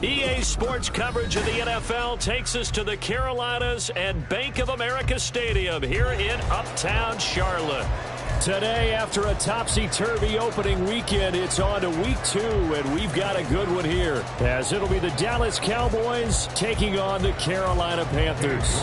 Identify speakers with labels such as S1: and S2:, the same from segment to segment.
S1: EA Sports coverage of the NFL takes us to the Carolinas and Bank of America Stadium here in Uptown Charlotte.
S2: Today, after a topsy-turvy opening weekend, it's on to week 2, and we've got a good one here, as it'll be the Dallas Cowboys taking on the Carolina Panthers.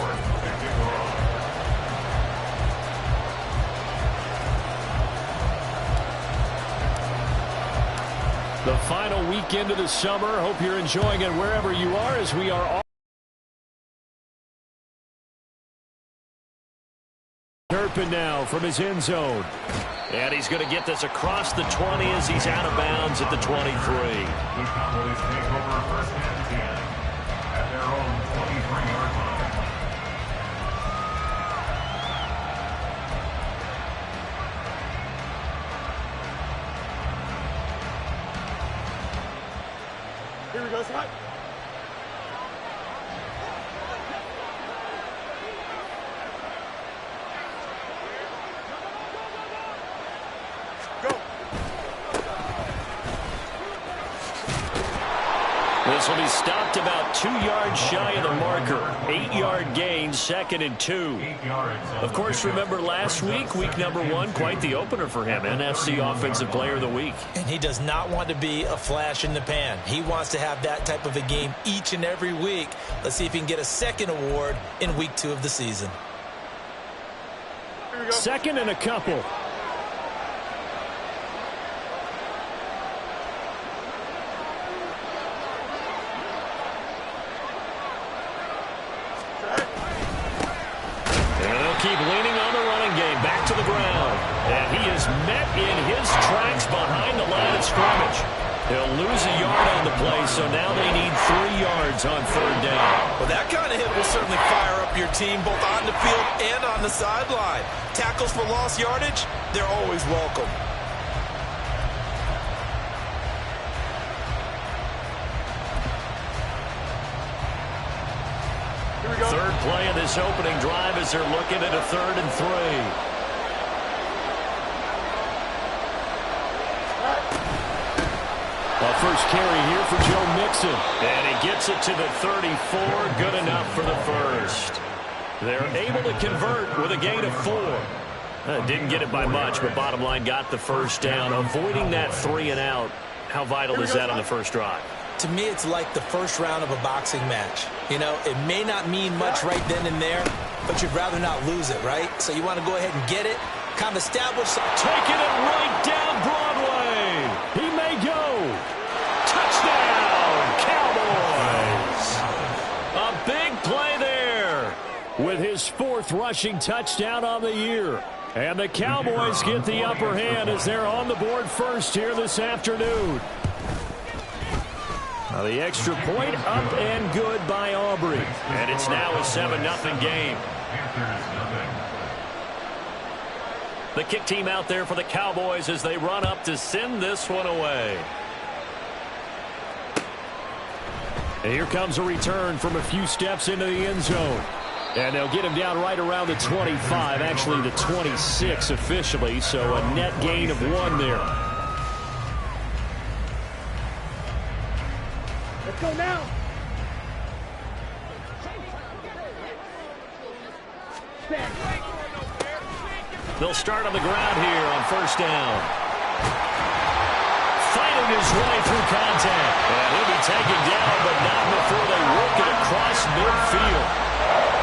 S2: The final weekend of the summer. Hope you're enjoying it wherever you are, as we are all Turpin now from his end zone.
S1: And he's going to get this across the 20 as he's out of bounds at the 23.
S3: The Cowboys take over first and 10 at their own 23-yard line.
S4: Here we go, Scott.
S1: This will be stopped about 2 yards shy of the marker. 8-yard gain, 2nd and 2. Of course, remember last week, week number 1, quite the opener for him. NFC Offensive Player of the Week.
S5: And he does not want to be a flash in the pan. He wants to have that type of a game each and every week. Let's see if he can get a second award in week 2 of the season.
S2: Second and a couple.
S1: Keep leaning on the running game. Back to the ground. And he is met in his tracks behind the line of scrimmage. He'll lose a yard on the play, so now they need 3 yards on 3rd down.
S5: Well, that kind of hit will certainly fire up your team both on the field and on the sideline. Tackles for lost yardage, they're always welcome.
S1: Third play of this opening drive as they're looking at a 3rd and 3.
S2: A first carry here for Joe Mixon.
S1: And he gets it to the 34. Good enough for the first. They're able to convert with a gain of 4. Didn't get it by much, but bottom line got the first down. Avoiding that 3 and out. How vital is that on the first drive?
S5: To me, it's like the first round of a boxing match. You know, it may not mean much right then and there, but you'd rather not lose it, right? So you want to go ahead and get it, kind of establish.
S1: Taking it right down Broadway.
S2: He may go.
S1: Touchdown, Cowboys. A big play there.
S2: With his 4th rushing touchdown on the year. And the Cowboys get the upper hand as they're on the board first here this afternoon. Now the extra point up and good by Aubrey.
S1: And it's now a 7-0 game. The kick team out there for the Cowboys as they run up to send this one away.
S2: And here comes a return from a few steps into the end zone. And they'll get him down right around the 25, actually the 26 officially, so a net gain of 1 there.
S4: Let's go now.
S1: They'll start on the ground here on first down. Fighting his way through contact. And he'll be taken down, but not before they work it across midfield.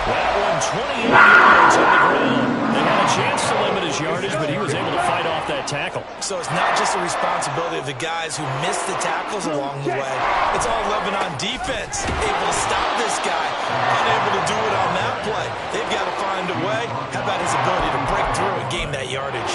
S1: That one 28 yards on the ground. They had a chance to limit his yardage, but he was able to fight off that tackle.
S5: So it's not just the responsibility of the guys who missed the tackles along the way. It's all Lebanon defense. Able to stop this guy. Unable to do it on that play. They've got to find a way. How about his ability to break through and gain that yardage?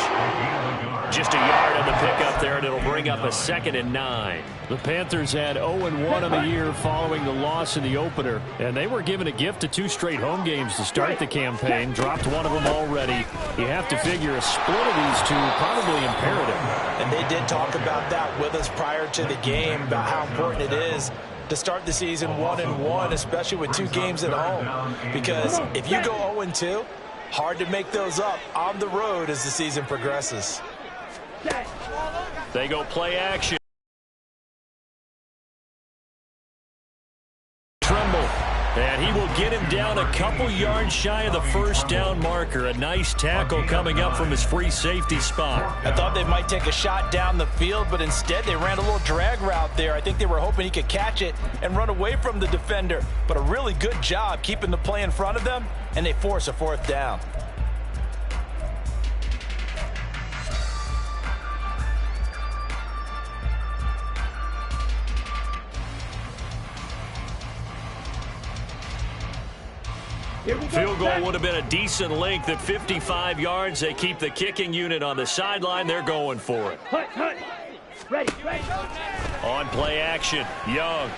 S1: Just a yard on the pickup there, and it'll bring up a 2nd and 9.
S2: The Panthers had 0-1 on the year following the loss in the opener, and they were given a gift of 2 straight home games to start the campaign. Dropped one of them already. You have to figure a split of these two probably imperative.
S5: And they did talk about that with us prior to the game, about how important it is to start the season 1-1, especially with 2 games at home. Because if you go 0-2, hard to make those up on the road as the season progresses.
S1: They go play action.
S2: down a couple yards shy of the first down marker. A nice tackle coming up from his free safety spot.
S5: I thought they might take a shot down the field, but instead they ran a little drag route there. I think they were hoping he could catch it and run away from the defender. But a really good job keeping the play in front of them, and they force a fourth down.
S2: Field goal would have been a decent length at 55 yards. They keep the kicking unit on the sideline. They're going for it.
S4: Ready.
S2: On play action, Young.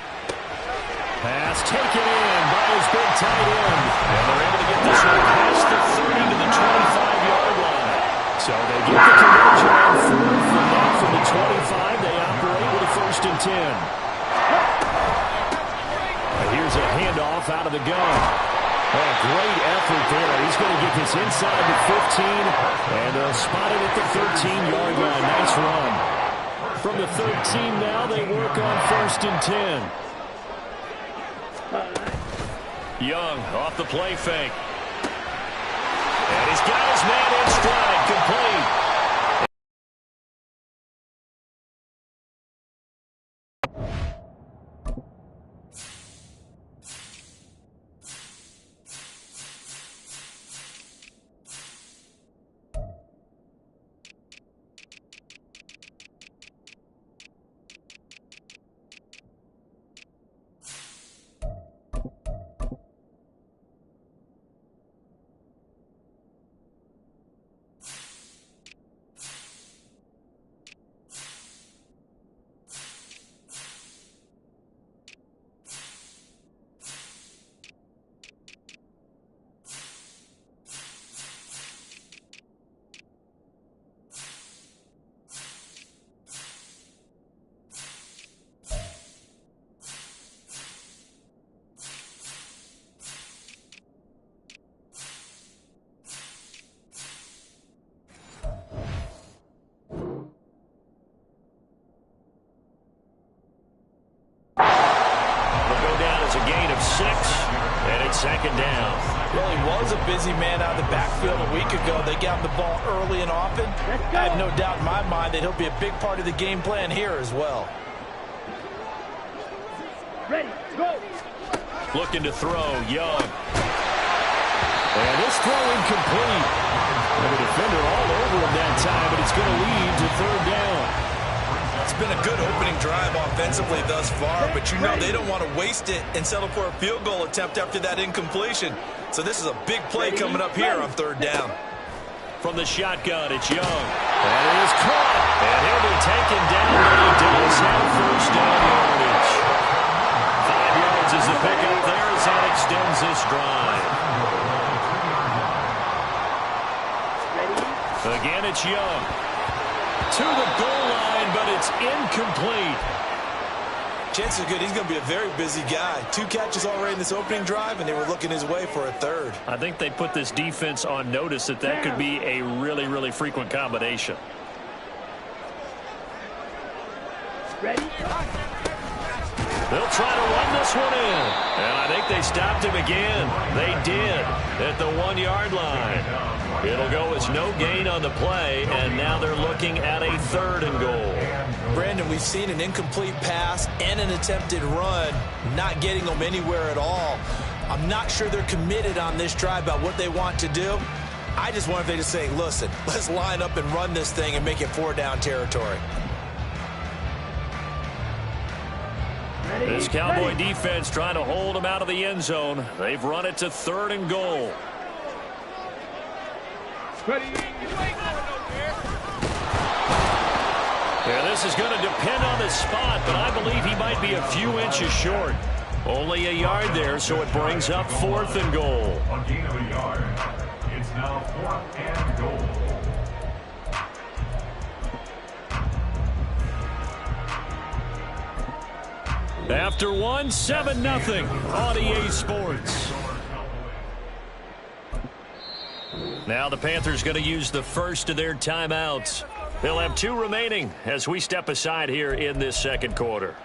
S2: Pass taken in by his big tight end. And they're able to get this one past the 30 to the 25-yard line. So they get the conversion on fourth, and now from the 25, they operate with a 1st and 10. And here's a handoff out of the gun. Oh, great effort there. He's going to get this inside the 15, and they'll spot it at the 13-yard line. Nice run. From the 13 now, they work on 1st and 10. Young off the play fake. And he's got his man in stride, complete. Second down.
S5: Well, he was a busy man out of the backfield a week ago. They got him the ball early and often. I have no doubt in my mind that he'll be a big part of the game plan here as well.
S4: Ready, go.
S2: Looking to throw, Young. And this throw incomplete. And the defender all over him that time, but it's going to lead to 3rd down.
S5: It's been a good opening drive offensively thus far, but you know they don't want to waste it and settle for a field goal attempt after that incompletion. So this is a big play coming up here on 3rd down.
S2: From the shotgun, it's Young. And it is caught. And he'll be taken down, but he does have 1st down yardage. 5 yards is the pickup there as that extends this drive. Again, it's Young. To the goal line, but it's incomplete.
S5: Chances are good he's going to be a very busy guy. 2 catches already in this opening drive, and they were looking his way for a 3rd.
S2: I think they put this defense on notice that could be a really, really frequent combination.
S4: Ready.
S2: They'll try to run this one in. And I think they stopped him again. They did at the 1-yard line. It'll go as no gain on the play, and now they're looking at a 3rd and goal.
S5: Brandon, we've seen an incomplete pass and an attempted run, not getting them anywhere at all. I'm not sure they're committed on this drive about what they want to do. I just wonder if they just say, listen, let's line up and run this thing and make it 4-down territory.
S2: This Cowboy defense trying to hold them out of the end zone. They've run it to 3rd and goal. Yeah, this is going to depend on the spot, but I believe he might be a few inches short. Only a yard there, so it brings up 4th and goal.
S3: A gain of a yard. It's now 4th and goal.
S2: After 1, 7-0 on EA Sports. Now the Panthers going to use the first of their timeouts. They'll have 2 remaining as we step aside here in this second quarter.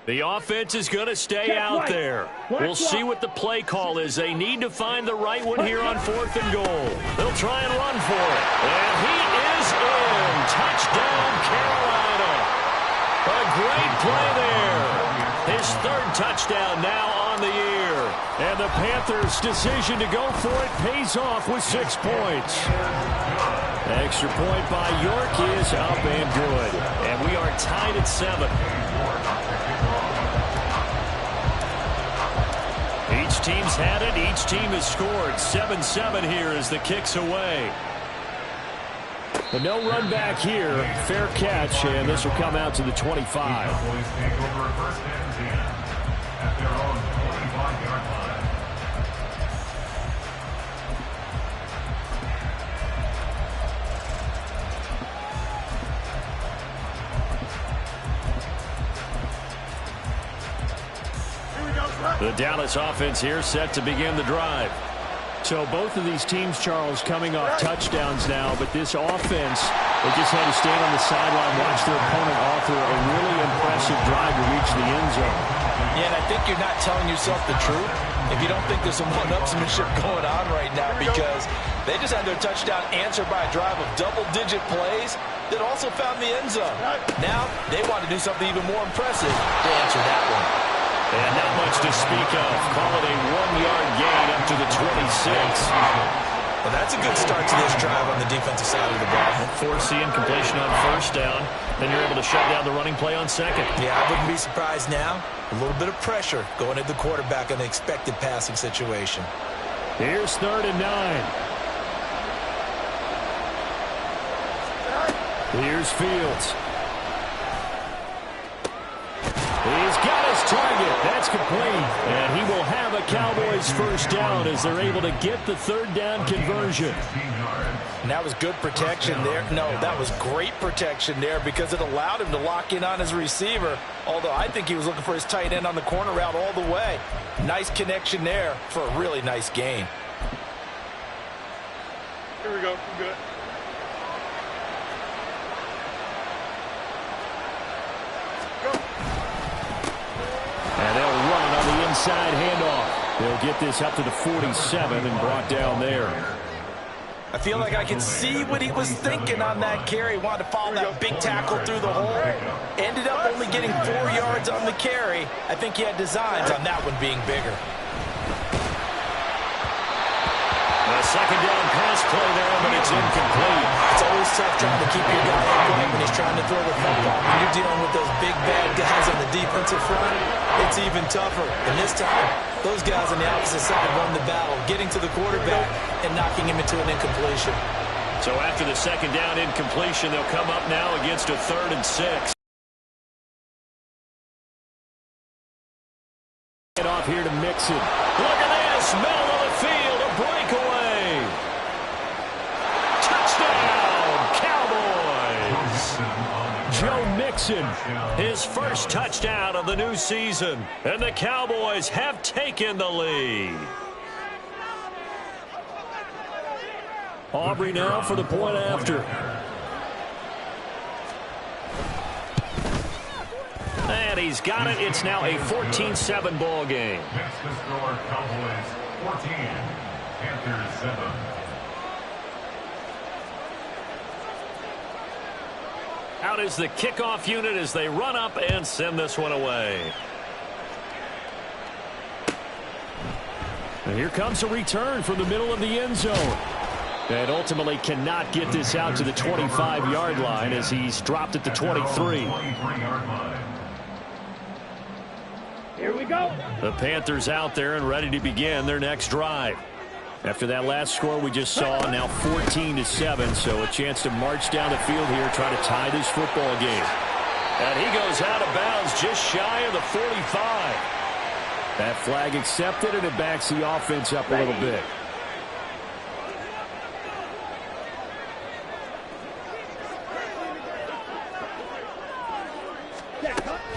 S1: The offense is going to stay out there. We'll see what the play call is. They need to find the right one here on 4th and goal. They'll try and run for it. And he is in. Touchdown, Carolina. A great play there. His 3rd touchdown now on the year.
S2: And the Panthers' decision to go for it pays off with 6 points. Extra point by York is up and good.
S1: And we are tied at 7. Each team's had it. Each team has scored. 7-7 here as the kick's away.
S2: But no run back here. Fair catch, and this will come out to the 25.
S3: Boys take over 1st and 10 at their own 25-yard line.
S1: The Dallas offense here set to begin the drive.
S2: So both of these teams, Charles, coming off touchdowns now, but this offense, they just had to stand on the sideline, watch their opponent author a really impressive drive to reach the end zone.
S5: Yeah, and I think you're not telling yourself the truth if you don't think there's some one-upsmanship going on right now, because they just had their touchdown answered by a drive of double-digit plays that also found the end zone. Now they want to do something even more impressive to answer that one.
S1: And not much to speak of. Call it a 1-yard gain up to the 26.
S5: Well, that's a good start to this drive on the defensive side of the ball.
S1: Forcing completion on 1st down. Then you're able to shut down the running play on 2nd.
S5: Yeah, I wouldn't be surprised now. A little bit of pressure going at the quarterback in an expected passing situation.
S2: Here's 3rd and 9. Here's Fields. He's got his target. That's complete. And he will have a Cowboys 1st down as they're able to get the 3rd down conversion.
S5: And that was good protection there. No, that was great protection there because it allowed him to lock in on his receiver. Although I think he was looking for his tight end on the corner route all the way. Nice connection there for a really nice gain.
S6: Here we go. We're good.
S2: And they'll run on the inside handoff. They'll get this up to the 47 and brought down there.
S5: I feel like I can see what he was thinking on that carry. Wanted to follow that big tackle through the hole. Ended up only getting 4 yards on the carry. I think he had designs on that one being bigger.
S1: A 2nd down pass play there, but it's incomplete.
S5: It's always tough trying to keep your guy upright when he's trying to throw the football. When you're dealing with those big, bad guys on the defensive front, it's even tougher. And this time, those guys on the opposite side won the battle, getting to the quarterback and knocking him into an incompletion.
S1: So after the 2nd down incompletion, they'll come up now against a 3rd and 6.
S2: Get off here to Mixon.
S1: Look at this, middle of the field, a breakaway. Touchdown, Cowboys.
S2: Joe Mixon.
S1: His 1st touchdown of the new season. And the Cowboys have taken the lead.
S2: Aubrey now for the point after.
S1: And he's got it. It's now a 14-7 ball game.
S3: Next to score, Cowboys 14, Panthers 7.
S1: Out is the kickoff unit as they run up and send this one away.
S2: And here comes a return from the middle of the end zone. And ultimately cannot get this out to the 25-yard line as he's dropped at the 23.
S4: Here we go.
S1: The Panthers out there and ready to begin their next drive. After that last score we just saw, now 14-7, so a chance to march down the field here, try to tie this football game. And he goes out of bounds just shy of the 45.
S2: That flag accepted, and it backs the offense up a little bit.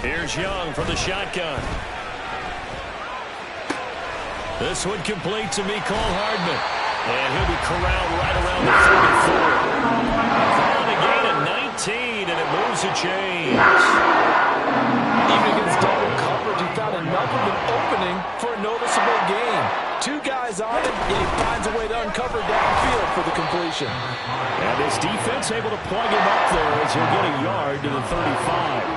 S1: Here's Young from the shotgun. This one complete to Mecole Hardman. And he'll be corralled right around the 34. Calling a gain of 19, and it moves the chains.
S5: Even against double Two guys on him, and he finds a way to uncover downfield for the completion.
S2: And his defense able to plug him up there as he'll get a yard to the 35.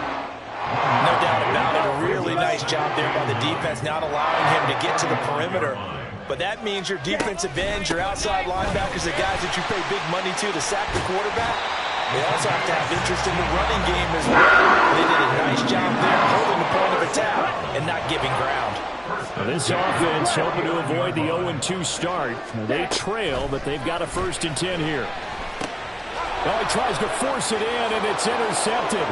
S5: No doubt about it. A really nice job there by the defense, not allowing him to get to the perimeter. But that means your defensive ends, your outside linebackers, the guys that you pay big money to sack the quarterback, they also have to have interest in the running game as well. They did a nice job there holding the point of attack and not giving ground.
S2: Well, this offense hoping to avoid the 0-2 start. They trail, but they've got a 1st and 10 here. Oh, he tries to force it in, and it's intercepted.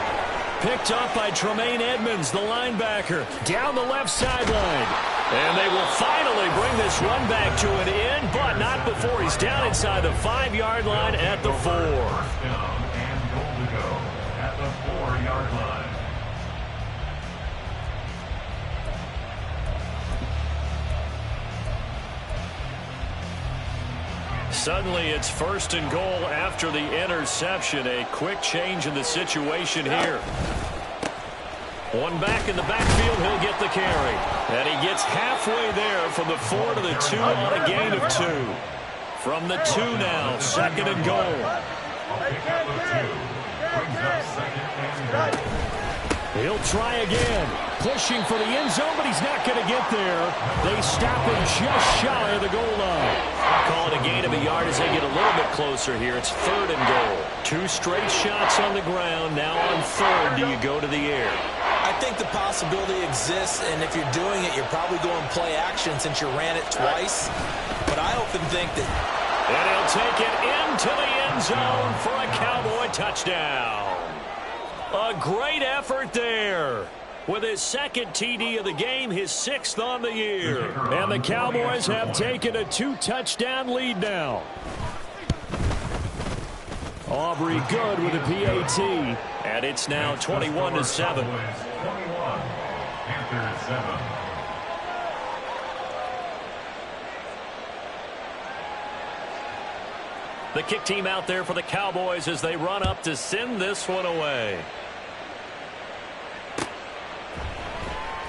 S2: Picked up by Tremaine Edmonds, the linebacker, down the left sideline. And they will finally bring this run back to an end, but not before he's down inside the 5-yard line at the 4.
S3: First down and goal to go at the 4-yard line.
S1: Suddenly it's 1st and goal after the interception. A quick change in the situation here. One back in the backfield, he'll get the carry. And he gets halfway there from the 4 to the 2 on a gain of 2. From the 2 now, 2nd and goal.
S2: He'll try again. Pushing for the end zone, but he's not going to get there. They stop him just shy of the goal line.
S1: Call it a gain of a yard as they get a little bit closer here. It's 3rd and goal. 2 straight shots on the ground. Now on 3rd, do you go to the air?
S5: I think the possibility exists, and if you're doing it, you're probably going play action since you ran it twice. But I often think that...
S1: And he'll take it into the end zone for a Cowboy touchdown. A great effort there. With his 2nd TD of the game, his 6th on the year.
S2: And the Cowboys have taken a 2-touchdown lead now. Aubrey good with a PAT.
S1: And it's now 21-7.
S3: 21, Panthers 7.
S1: The kick team out there for the Cowboys as they run up to send this one away.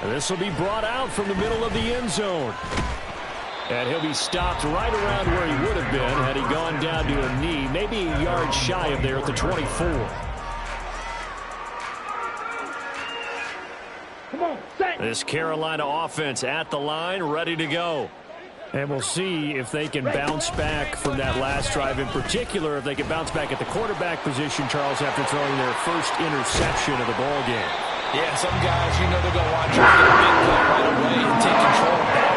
S2: This will be brought out from the middle of the end zone. And he'll be stopped right around where he would have been had he gone down to a knee, maybe a yard shy of there at the 24.
S4: Come on, set.
S2: This Carolina offense at the line, ready to go. And we'll see if they can bounce back from that last drive. In particular, if they can bounce back at the quarterback position, Charles, after throwing their first interception of the ball game.
S5: Yeah, some guys, you know they're going to want you to get a big play right away and take control of that.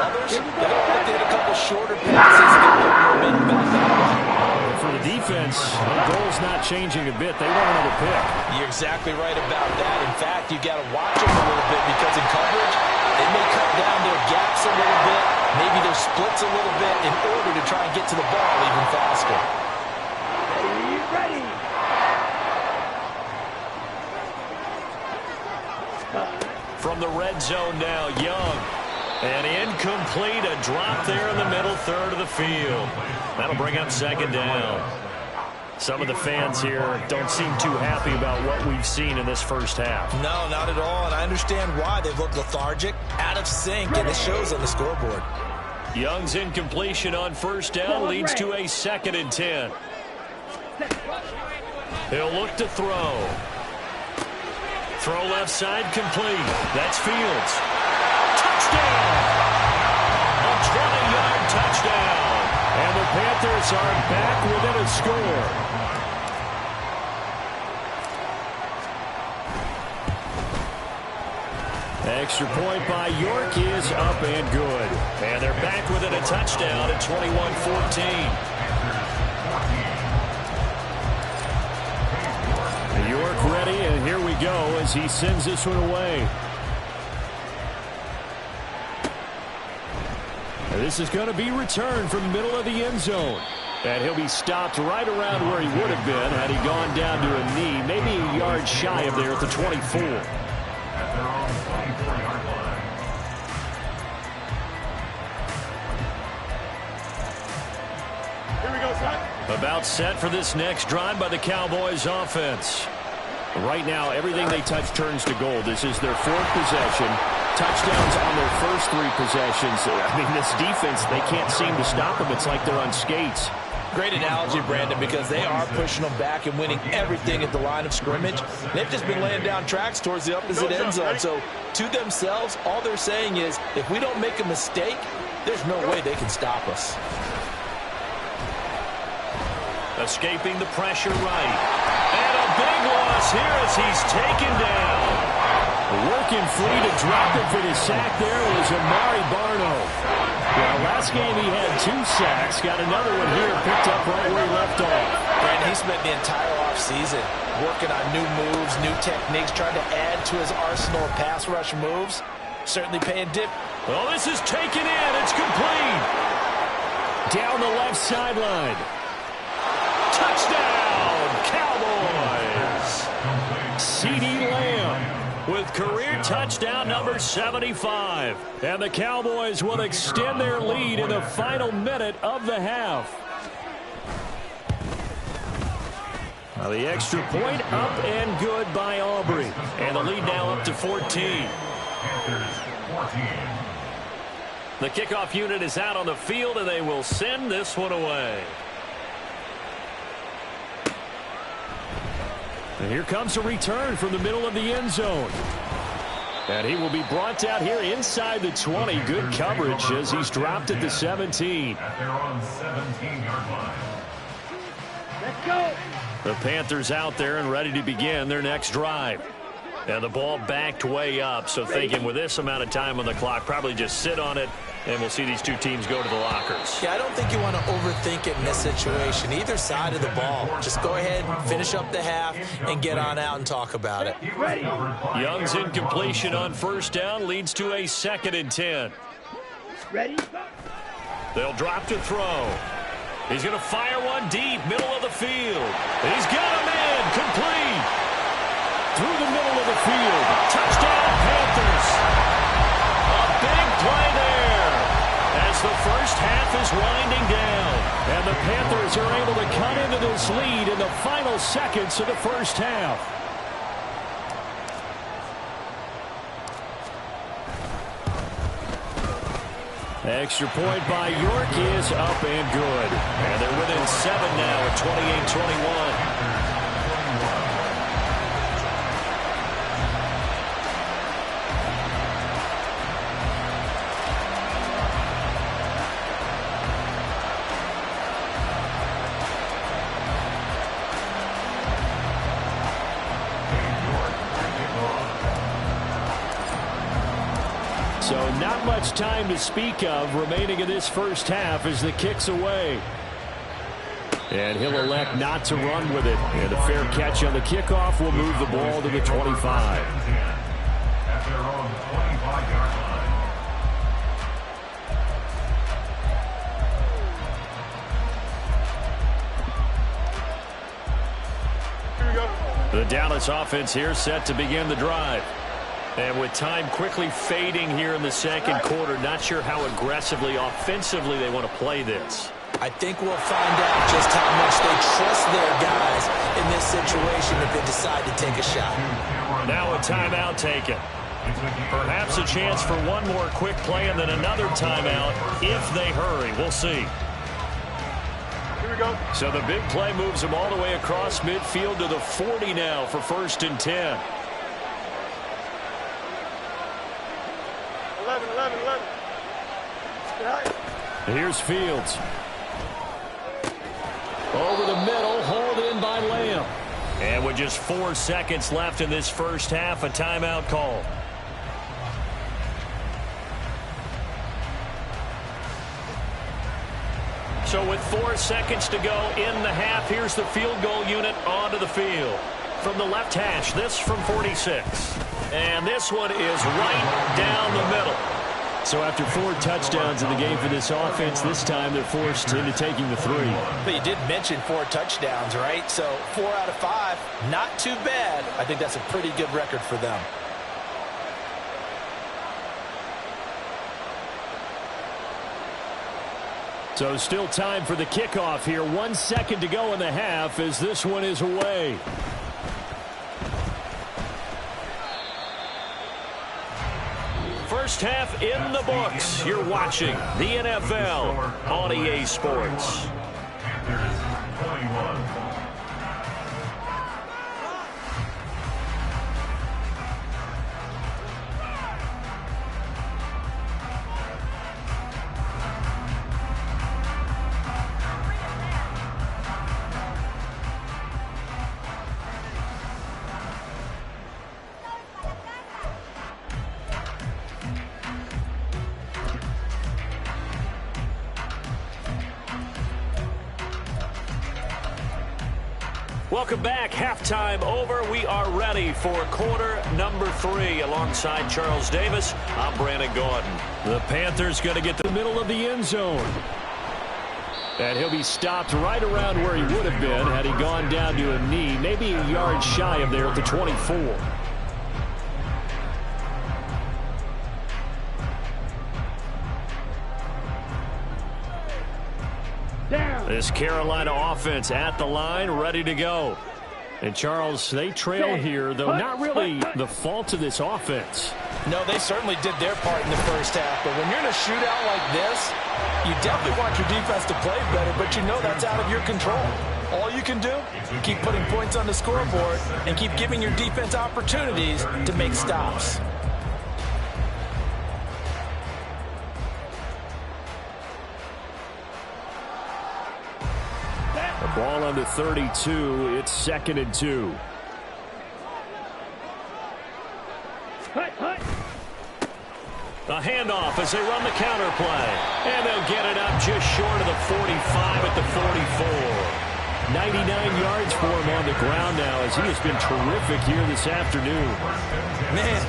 S5: Others, they don't like to hit a couple shorter passes and get a little momentum back that way.
S2: For the defense, the goal's not changing a bit. They want another pick.
S5: You're exactly right about that. In fact, you've got to watch them a little bit because in coverage, they may cut down their gaps a little bit, maybe their splits a little bit in order to try and get to the ball even faster.
S4: Ready.
S1: From the red zone now, Young. And incomplete, a drop there in the middle third of the field. That'll bring up 2nd down. Some of the fans here don't seem too happy about what we've seen in this first half.
S5: No, not at all, and I understand why. They've looked lethargic, out of sync, and it shows on the scoreboard.
S1: Young's incompletion on 1st down leads to a 2nd and 10. He'll look to throw. Throw left side complete. That's Fields. Touchdown! A 20-yard touchdown.
S2: And the Panthers are back within a score. Extra point by York is up and good.
S1: And they're back within a touchdown at 21-14.
S2: York ready, and here we go as he sends this one away. And this is going to be returned from the middle of the end zone. And he'll be stopped right around where he would have been had he gone down to a knee, maybe a yard shy of there at the 24.
S3: At their own 24-yard line.
S6: Here we go, son.
S2: About set for this next drive by the Cowboys offense. Right now, everything they touch turns to gold. This is their 4th possession. Touchdowns on their first 3 possessions. I mean, this defense, they can't seem to stop them. It's like they're on skates.
S5: Great analogy, Brandon, because they are pushing them back and winning everything at the line of scrimmage. They've just been laying down tracks towards the opposite end zone. So to themselves, all they're saying is, if we don't make a mistake, there's no way they can stop us.
S1: Escaping the pressure right. And a big loss here as he's taken down.
S2: Working free to drop it for the sack there was Amari Barno. Well, last game he had 2 sacks. Got another one here picked up right where he left off.
S5: Brandon, he spent the entire offseason working on new moves, new techniques, trying to add to his arsenal of pass rush moves. Certainly paying dip.
S1: Well, this is taken in. It's complete.
S2: Down the left sideline.
S1: Touchdown, Cowboys.
S2: CeeDee Lamb
S1: with career touchdown number 75.
S2: And the Cowboys will extend their lead in the final minute of the half. Now the extra point up and good by Aubrey.
S1: And the lead now up to 14.
S3: Panthers 14.
S1: The kickoff unit is out on the field, and they will send this one away.
S2: And here comes a return from the middle of the end zone. And he will be brought down here inside the 20. Good coverage as he's dropped at the 17.
S3: At their own 17-yard line.
S4: Let's go.
S1: The Panthers out there and ready to begin their next drive. And the ball backed way up, so thinking with this amount of time on the clock, probably just sit on it, and we'll see these 2 teams go to the lockers.
S5: Yeah, I don't think you want to overthink it in this situation. Either side of the ball. Just go ahead, finish up the half, and get on out and talk about it.
S4: Ready.
S1: Young's incompletion on first down leads to a 2nd and 10.
S4: Ready.
S1: They'll drop to throw. He's going to fire one deep, middle of the field. He's got him in, complete.
S2: Through the middle of the field.
S1: Touchdown, Panthers. A big play there as the first half is winding down.
S2: And the Panthers are able to cut into this lead in the final seconds of the first half. Extra point by York is up and good.
S1: And they're within 7 now at 28-21.
S2: So not much time to speak of remaining in this first half as the kick's away. And he'll elect not to run with it. And a fair catch on the kickoff will move the ball to the 25.
S3: At their own 25-yard line.
S6: Here we go.
S1: The Dallas offense here set to begin the drive. And with time quickly fading here in the second quarter, not sure how aggressively, offensively they want to play this.
S5: I think we'll find out just how much they trust their guys in this situation if they decide to take a shot.
S1: Now a timeout taken. Perhaps a chance for one more quick play and then another timeout if they hurry. We'll see.
S6: Here we go.
S1: So the big play moves them all the way across midfield to the 40 now for 1st and 10.
S6: 11.
S2: Here's Fields. Over the middle, hauled in by Lamb.
S1: And with just 4 seconds left in this first half, a timeout call. So with 4 seconds to go in the half, here's the field goal unit onto the field. From the left hash, this from 46. And this one is right down the middle.
S2: So after 4 touchdowns in the game for this offense, this time they're forced into taking the 3.
S5: But you did mention 4 touchdowns, right? So 4 out of 5, not too bad. I think that's a pretty good record for them.
S2: So still time for the kickoff here. 1 second to go in the half as this one is away.
S1: First half in the books. You're watching the NFL on EA Sports.
S3: Panthers 21.
S1: Welcome back. Halftime over. We are ready for quarter number 3. Alongside Charles Davis, I'm Brandon Gordon.
S2: The Panthers going to get the middle of the end zone. And he'll be stopped right around where he would have been had he gone down to a knee, maybe a yard shy of there at the 24. This Carolina offense at the line, ready to go. And, Charles, they trail here, though not really the fault of this offense.
S5: No, they certainly did their part in the first half. But when you're in a shootout like this, you definitely want your defense to play better, but you know that's out of your control. All you can do, keep putting points on the scoreboard and keep giving your defense opportunities to make stops.
S2: Ball under 32. It's 2nd and 2.
S1: A handoff as they run the counter play. And they'll get it up just short of the 45 at the 44.
S2: 99 yards for him on the ground now as he has been terrific here this afternoon.
S5: Man,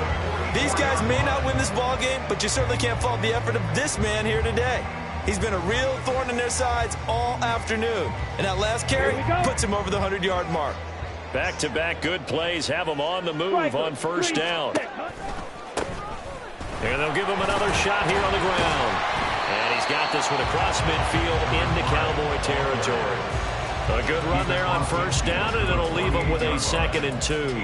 S5: these guys may not win this ball game, but you certainly can't fault the effort of this man here today. He's been a real thorn in their sides all afternoon. And that last carry puts him over the 100-yard mark.
S1: Back-to-back good plays have him on the move on first down. And they'll give him another shot here on the ground. And he's got this one across midfield into Cowboy territory. A good run there on first down, and it'll leave him with a 2nd and 2.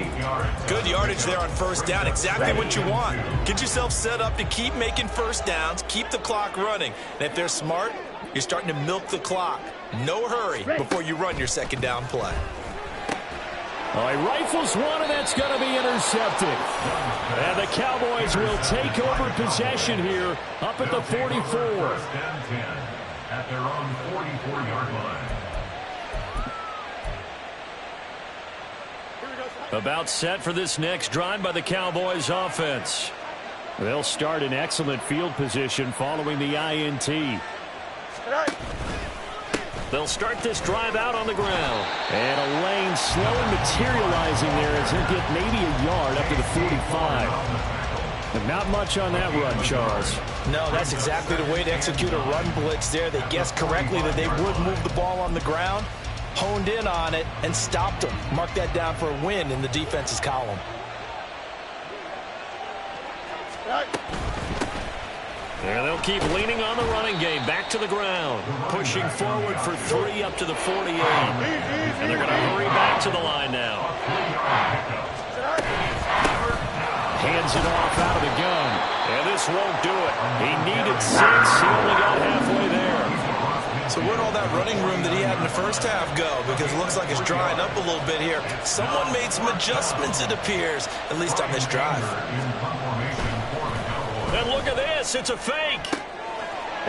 S5: Good yardage there on first down. Exactly what you want. Get yourself set up to keep making first downs, keep the clock running. And if they're smart, you're starting to milk the clock. No hurry before you run your second down play.
S2: All right, rifles one, and that's going to be intercepted. And the Cowboys will take over possession here up at the 44.
S3: First and 10 at their own 44-yard line.
S2: About set for this next drive by the Cowboys offense. They'll start in excellent field position following the INT.
S1: They'll start this drive out on the ground.
S2: And a lane slowly materializing there as he'll get maybe a yard up to the 45. But not much on that run, Charles.
S5: No, that's exactly the way to execute a run blitz there. They guessed correctly that they would move the ball on the ground, honed in on it, and stopped them. Mark that down for a win in the defense's column.
S1: And they'll keep leaning on the running game. Back to the ground. Pushing forward for 3 up to the 48. And they're going to hurry back to the line now.
S2: Hands it off out of the gun.
S1: And this won't do it. He needed 6. He only got halfway there.
S5: So where'd all that running room that he had in the first half go? Because it looks like it's drying up a little bit here. Someone made some adjustments, it appears, at least on this drive.
S1: And look at this. It's a fake.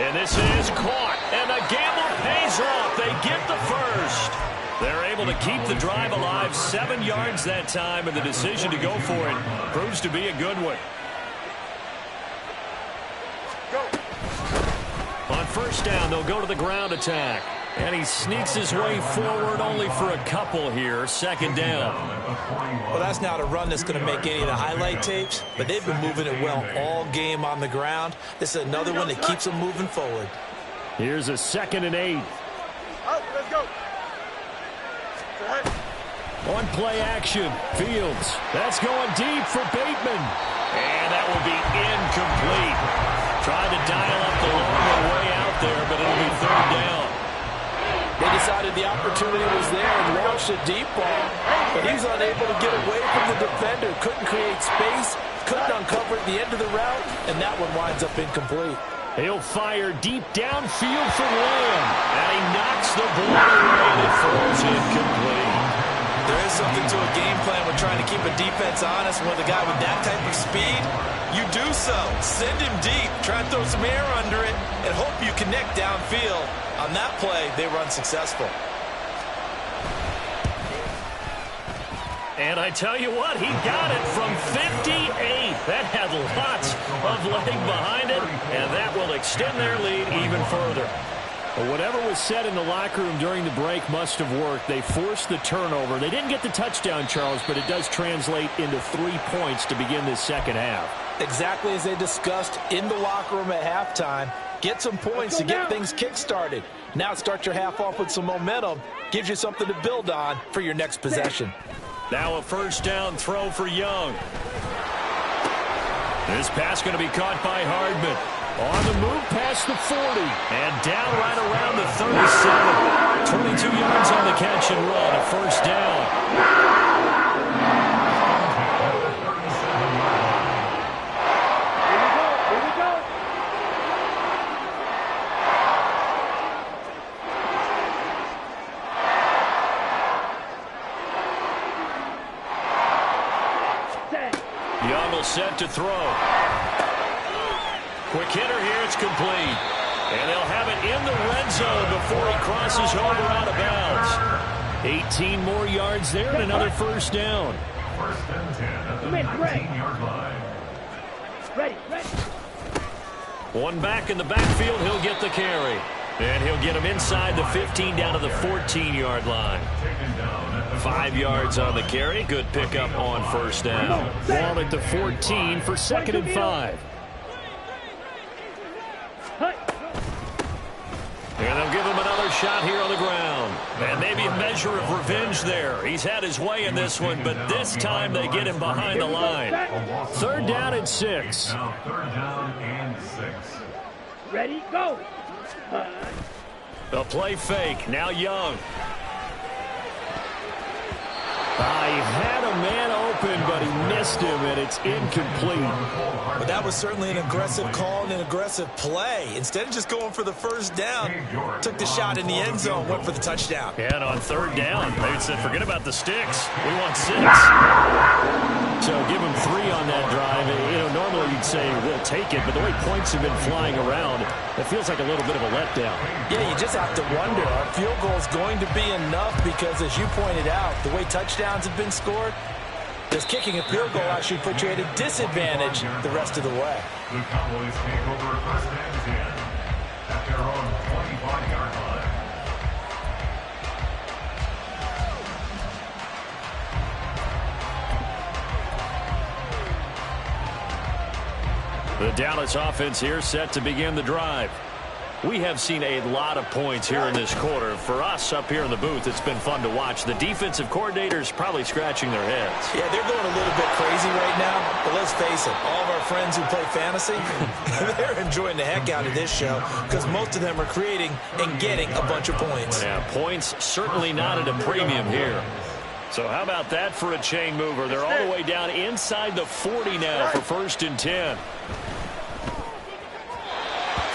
S1: And this is caught. And the gamble pays off. They get the first. They're able to keep the drive alive. 7 yards that time, and the decision to go for it proves to be a good one. On first down, they'll go to the ground attack. And he sneaks his way forward only for a couple here. 2nd down.
S5: Well, that's not a run that's going to make any of the highlight tapes, but they've been moving it well all game on the ground. This is another one that keeps them moving forward.
S2: Here's a 2nd and 8.
S6: Let's go.
S2: On play action, Fields. That's going deep for Bateman.
S1: And that will be incomplete. Tried to dial up the long way out there, but it'll be 3rd down.
S5: They decided the opportunity was there and launched a deep ball, but he was unable to get away from the defender, couldn't create space, couldn't uncover at the end of the route, and that one winds up incomplete.
S2: He'll fire deep downfield for Lamb.
S1: And he knocks the ball away and it falls incomplete.
S5: There is something to a game plan with trying to keep a defense honest. With a guy with that type of speed, you do so. Send him deep. Try and throw some air under it and hope you connect downfield. On that play, they were unsuccessful.
S1: And I tell you what, he got it from 58. That had lots of leg behind it, and that will extend their lead even further.
S2: Well, whatever was said in the locker room during the break must have worked. They forced the turnover. They didn't get the touchdown, Charles, but it does translate into 3 points to begin this second half.
S5: Exactly as they discussed in the locker room at halftime. Get some points to get things kick-started. Now start your half off with some momentum. Gives you something to build on for your next possession.
S1: Now a first down throw for Young. This pass going to be caught by Hardman.
S2: On the move past the 40.
S1: And down right around the 37. 22 yards on the catch and run. A first down. Young will set to throw. Quick hitter here, it's complete. And they'll have it in the red zone before he crosses over out of bounds.
S2: 18 more yards there and another first down.
S3: First and 10 at the 19-yard line.
S4: Ready.
S1: One back in the backfield, he'll get the carry. And he'll get him inside the 15 down to the 14-yard line. 5 yards on the carry. Good pickup on first down.
S2: Ball at the 14 for 2nd and 5.
S1: And they'll give him another shot here on the ground. And maybe a measure of revenge there. He's had his way in this one, but this time they get him behind the line.
S2: 3rd down and 6.
S3: Now 3rd down and 6.
S4: Ready, go.
S1: The play fake. Now Young.
S2: He had a man open, but he missed him, and it's incomplete.
S5: But that was certainly an aggressive call and an aggressive play. Instead of just going for the first down, took the shot in the end zone, went for the touchdown.
S1: And on 3rd down, they said, forget about the sticks. We want 6.
S2: So give him 3 on that drive. You know, normally you'd say we'll take it, but the way points have been flying around, it feels like a little bit of a letdown.
S5: Yeah, you just have to wonder, are field goals going to be enough? Because as you pointed out, the way touchdowns have been scored, does kicking a field goal actually put you at a disadvantage the rest of the way?
S3: The Cowboys take over first and 10 at their own 25-yard line.
S1: The Dallas offense here set to begin the drive. We have seen a lot of points here in this quarter. For us up here in the booth, it's been fun to watch. The defensive coordinators probably scratching their heads.
S5: Yeah, they're going a little bit crazy right now, but let's face it, all of our friends who play fantasy, they're enjoying the heck out of this show because most of them are creating and getting a bunch of points.
S1: Yeah, points certainly not at a premium here. So how about that for a chain mover? They're all the way down inside the 40 now for 1st and 10.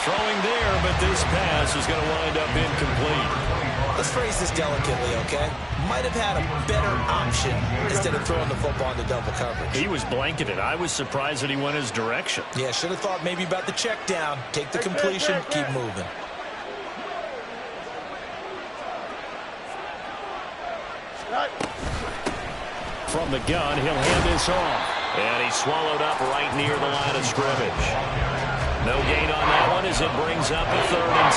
S1: Throwing there, but this pass is going to wind up incomplete.
S5: Let's phrase this delicately, okay? Might have had a better option instead of throwing the football into double coverage.
S1: He was blanketed. I was surprised that he went his direction.
S5: Yeah, should have thought maybe about the check down, take the completion, keep moving.
S2: From the gun, he'll hand this off.
S1: And he's swallowed up right near the line of scrimmage. No gain on that one as it brings up a 3rd and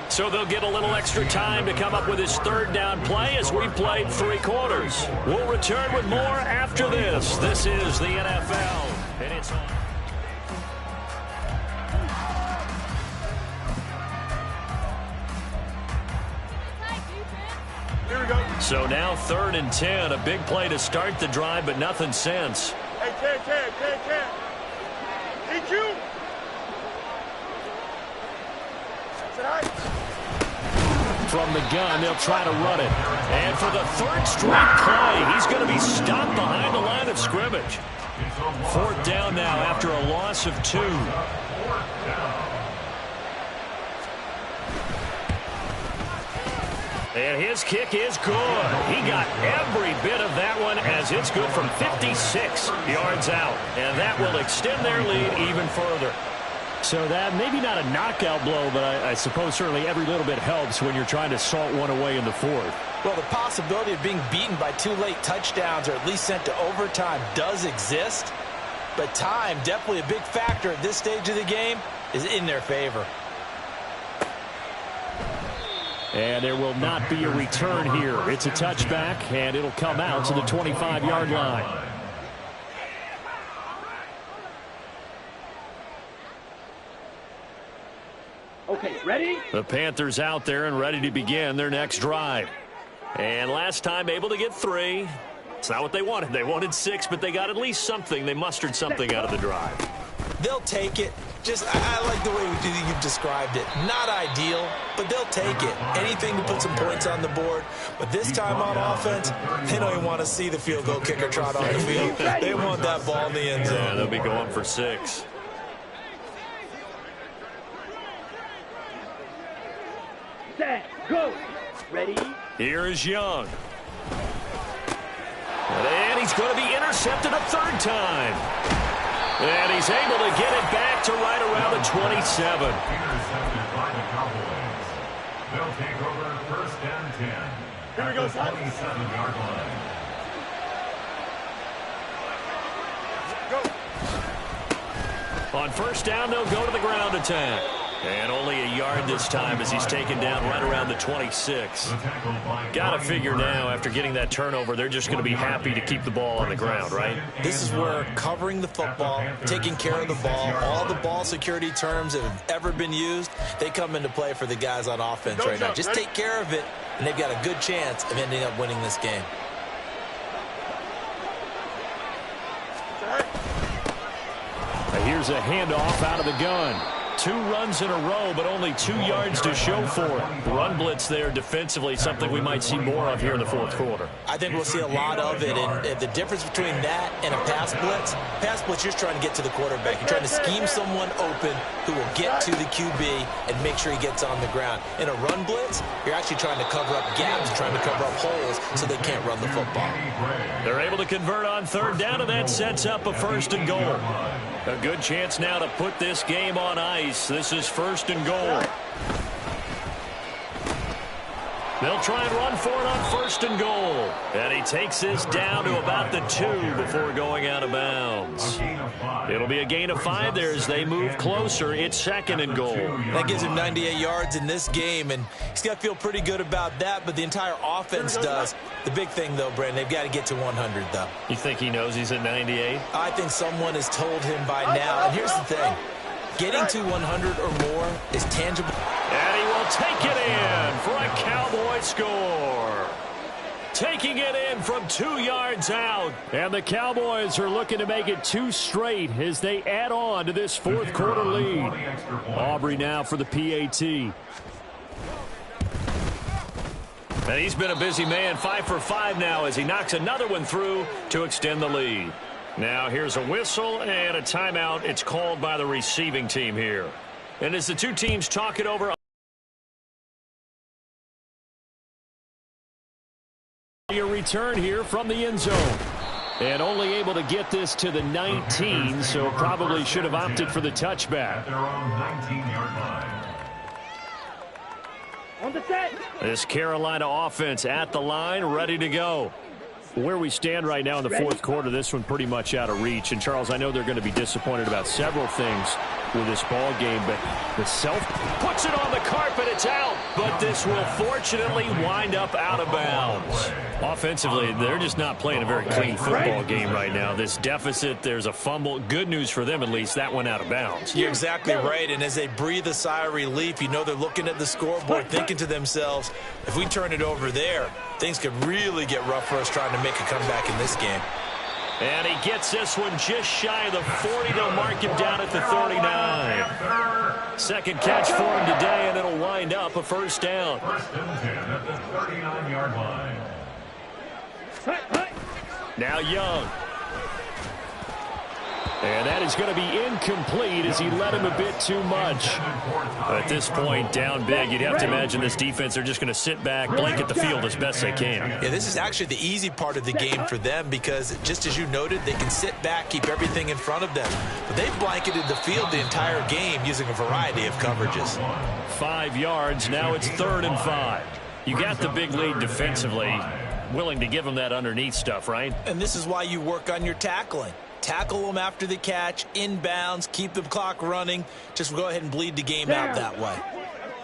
S1: 10. So they'll get a little extra time to come up with his 3rd down play as we've played 3 quarters. We'll return with more after this. This is the NFL. And it's on.
S6: Here we go.
S1: So now 3rd and 10. A big play to start the drive, but nothing since.
S6: Hey, Ken. Need you. That's it,
S2: from the gun. They'll try to run it. And for the third straight play, he's going to be stopped behind the line of scrimmage. Fourth down now after a loss of 2. And his kick is good. He got every bit of that one as it's good from 56 yards out. And that will extend their lead even further.
S1: So that maybe not a knockout blow, but I suppose certainly every little bit helps when you're trying to salt one away in the fourth.
S5: Well, the possibility of being beaten by 2 late touchdowns or at least sent to overtime does exist. But time, definitely a big factor at this stage of the game, is in their favor.
S2: And there will not be a return here. It's a touchback, and it'll come out to the 25-yard line.
S4: Okay, ready?
S1: The Panthers out there and ready to begin their next drive. And last time able to get 3. It's not what they wanted. They wanted 6, but they got at least something. They mustered something out of the drive.
S5: They'll take it. I like the way you've described it. Not ideal, but they'll take it. Anything to put some points on the board. But this time on offense, they don't even want to see the field goal kicker trot on the field. They want that ball in the end zone.
S1: Yeah, they'll be going for 6.
S4: Set, go. Ready?
S1: Here is Young. And he's going to be intercepted a third time. And he's able to get it back to right around the 27.
S3: Intercepted by the Cowboys. They'll take over first and 10.
S6: Here we go,
S3: at the 27-yard line.
S6: Go.
S1: On first down, they'll go to the ground attack. And only a yard this time as he's taken down right around the 26. Got to figure now, after getting that turnover, they're just going to be happy to keep the ball on the ground, right?
S5: This is where covering the football, taking care of the ball, all the ball security terms that have ever been used, they come into play for the guys on offense right now. Just take care of it, and they've got a good chance of ending up winning this game.
S2: Here's a handoff out of the gun. 2 runs in a row, but only 2 yards to show for it. Run blitz there defensively, something we might see more of here in the fourth quarter.
S5: I think we'll see a lot of it, and the difference between that and a pass blitz, you're trying to get to the quarterback. You're trying to scheme someone open who will get to the QB and make sure he gets on the ground. In a run blitz, you're actually trying to cover up gaps, trying to cover up holes so they can't run the football.
S1: They're able to convert on third down, and that sets up a first and goal. A good chance now to put this game on ice. This is first and goal. They'll try and run for it on first and goal. And he takes this down to about the 2 before going out of bounds. It'll be a gain of 5 there as they move closer. It's second and goal.
S5: That gives him 98 yards in this game, and he's got to feel pretty good about that, but the entire offense does. The big thing, though, Brandon, they've got to get to 100, though.
S1: You think he knows he's at 98?
S5: I think someone has told him by now, and here's the thing. Getting to 100 or more is tangible.
S1: And he will take it in for a Cowboy score. Taking it in from 2 yards out.
S2: And the Cowboys are looking to make it 2 straight as they add on to this fourth quarter lead. Aubrey now for the PAT.
S1: And he's been a busy man, 5 for 5 now as he knocks another one through to extend the lead. Now here's a whistle and a timeout. It's called by the receiving team here. And as the 2 teams talk it over,
S2: your return here from the end zone. And only able to get this to the 19, so probably should have opted for the touchback.
S3: At their own 19-yard line.
S4: On the set.
S1: this Carolina offense at the line, ready to go.
S2: Where we stand right now in the fourth quarter, this one pretty much out of reach. And, Charles, I know they're going to be disappointed about several things with this ball game, but the
S1: puts it on the carpet, it's out. But this will fortunately wind up out of bounds. Offensively, they're just not playing a very clean football game right now. This deficit, there's a fumble. Good news for them, at least. That went out of bounds.
S5: You're exactly right. And as they breathe a sigh of relief, you know they're looking at the scoreboard, thinking to themselves, if we turn it over there, things could really get rough for us trying to make a comeback in this game.
S1: And he gets this one just shy of the 40. They'll mark him down at the 39. second catch for him today, and it'll wind up a first down.
S3: First and 10 at the 39-yard line.
S1: Now Young. And that is going to be incomplete as he led him a bit too much. At this point, down big, you'd have to imagine this defense, they're just going to sit back, blink at the field as best they can.
S5: Yeah, this is actually the easy part of the game for them because, just as you noted, they can sit back, keep everything in front of them. But they've blanketed the field the entire game using a variety of coverages.
S1: 5 yards, now it's 3rd and 5. You got the big lead defensively, willing to give them that underneath stuff, right?
S5: And this is why you work on your tackling. Tackle them after the catch, inbounds, keep the clock running. Just go ahead and bleed the game out that way.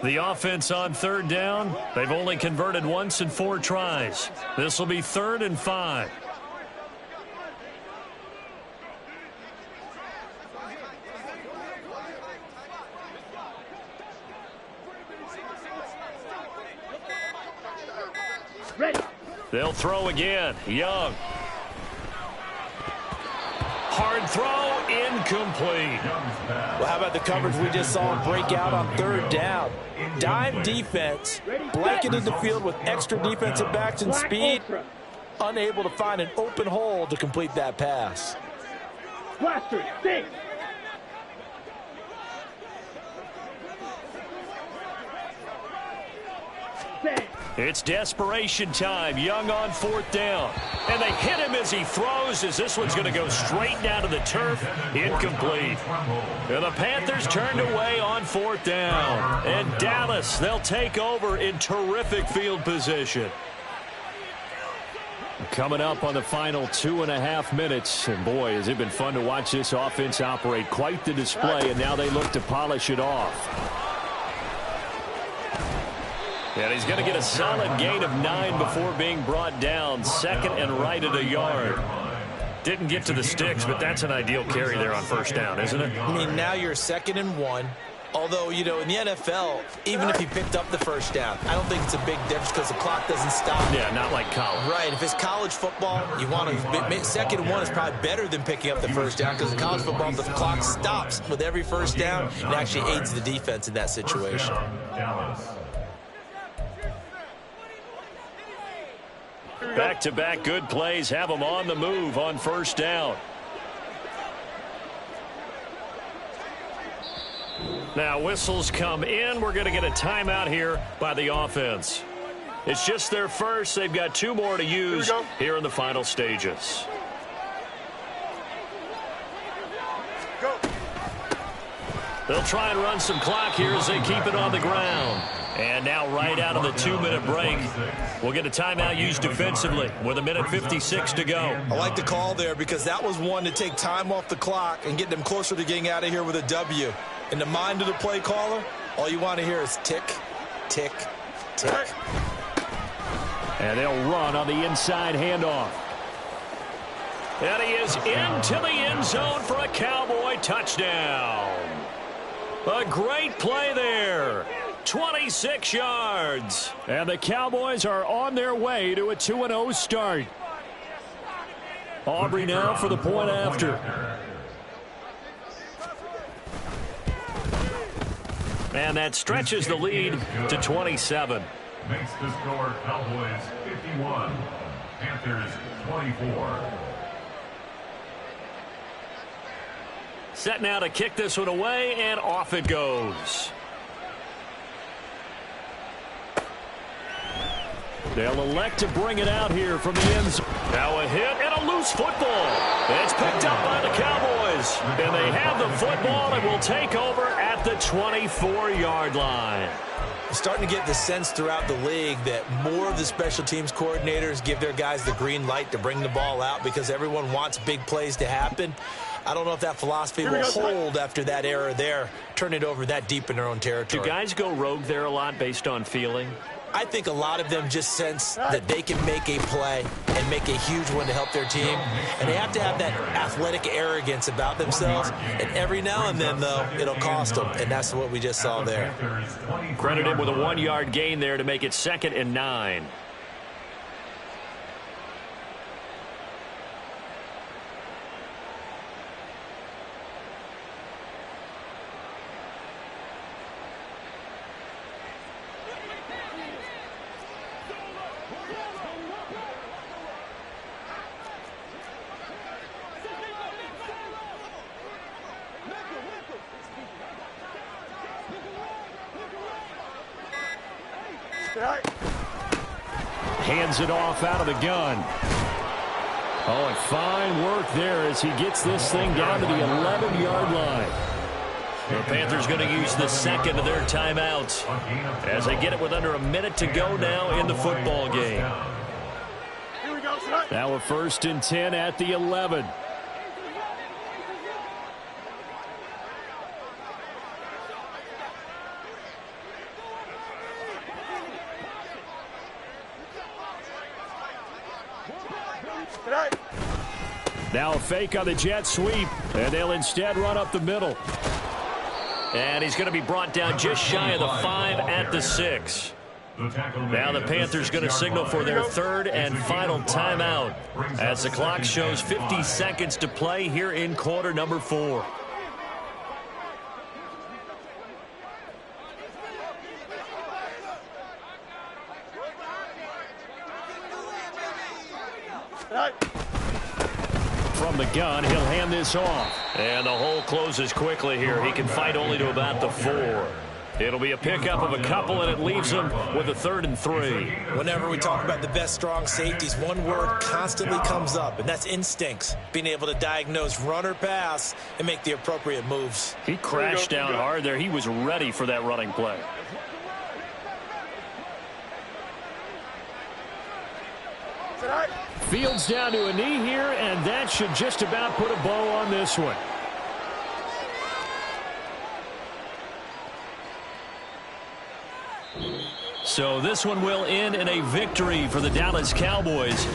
S1: The offense on 3rd down, they've only converted once in 4 tries. This will be 3rd and 5.
S4: Ready.
S1: They'll throw again. Young. Hard throw, incomplete.
S5: Well, how about the coverage we just saw him break out on 3rd down? Dime defense, blanketed the field with extra defensive backs and speed, unable to find an open hole to complete that pass.
S4: Blaster, stay.
S1: It's desperation time. Young on 4th down. And they hit him as he throws, as this one's going to go straight down to the turf. Incomplete. And the Panthers turned away on 4th down. And Dallas, they'll take over in terrific field position.
S2: Coming up on the final 2.5 minutes. And boy, has it been fun to watch this offense operate. Quite the display, and now they look to polish it off.
S1: And he's going to get a solid gain of 9 before being brought down. 2nd and right at a yard. Didn't get to the sticks, but that's an ideal carry there on 1st down, isn't it?
S5: I mean, now you're 2nd and 1. Although, you know, in the NFL, even if he picked up the 1st down, I don't think it's a big difference because the clock doesn't stop.
S1: Yeah, not like college.
S5: Right. If it's college football, you want to 2nd and 1 is probably better than picking up the 1st down because in college football, the clock stops with every 1st down. It actually aids the defense in that situation.
S1: Back-to-back good plays have them on the move on 1st down. Now whistles come in. We're going to get a timeout here by the offense. It's just their first. They've got 2 more to use here in the final stages.
S6: Go.
S1: They'll try and run some clock here as they keep it on the ground. And now right out of the 2-minute break, we'll get a timeout used defensively with 1:56 to go.
S5: I like the call there because that was one to take time off the clock and get them closer to getting out of here with a W. In the mind of the play caller, all you want to hear is tick, tick, tick.
S2: And they'll run on the inside handoff.
S1: And he is into the end zone for a Cowboy touchdown. A great play there. 26 yards.
S2: And the Cowboys are on their way to a 2-0 start.
S1: Aubrey now for the point after. And that stretches the lead to 27.
S3: Makes the score Cowboys 51, Panthers 24.
S1: Set now to kick this one away, and off it goes.
S2: They'll elect to bring it out here from the end zone.
S1: Now a hit and a loose football. It's picked up by the Cowboys. And they have the football and will take over at the 24-yard line.
S5: I'm starting to get the sense throughout the league that more of the special teams coordinators give their guys the green light to bring the ball out because everyone wants big plays to happen. I don't know if that philosophy will hold after that era there, turn it over that deep in their own territory.
S1: Do guys go rogue there a lot based on feeling?
S5: I think a lot of them just sense that they can make a play and make a huge one to help their team. And they have to have that athletic arrogance about themselves. And every now and then, though, it'll cost them. And that's what we just saw there.
S1: Credited with a 1-yard gain there to make it 2nd and 9.
S2: Hands it off out of the gun. Oh, and fine work there as he gets this thing down to the 11-yard line.
S1: The Panthers going to use the second of their timeouts as they get it with under a minute to go now in the football game.
S2: Now a 1st and 10 at the 11. Now a fake on the jet sweep, and they'll instead run up the middle.
S1: And he's going to be brought down just shy of the 5 at the 6. Now the Panthers going to signal for their 3rd and final timeout as the clock shows 50 seconds to play here in quarter number 4.
S2: From the gun, he'll hand this off.
S1: And the hole closes quickly here. He can fight only to about the 4. It'll be a pickup of a couple, and it leaves him with a 3rd and 3.
S5: Whenever we talk about the best strong safeties, one word constantly comes up, and that's instincts. Being able to diagnose run or pass and make the appropriate moves.
S2: He crashed down hard there. He was ready for that running play. Fields down to a knee here, and that should just about put a bow on this one.
S1: So this one will end in a victory for the Dallas Cowboys.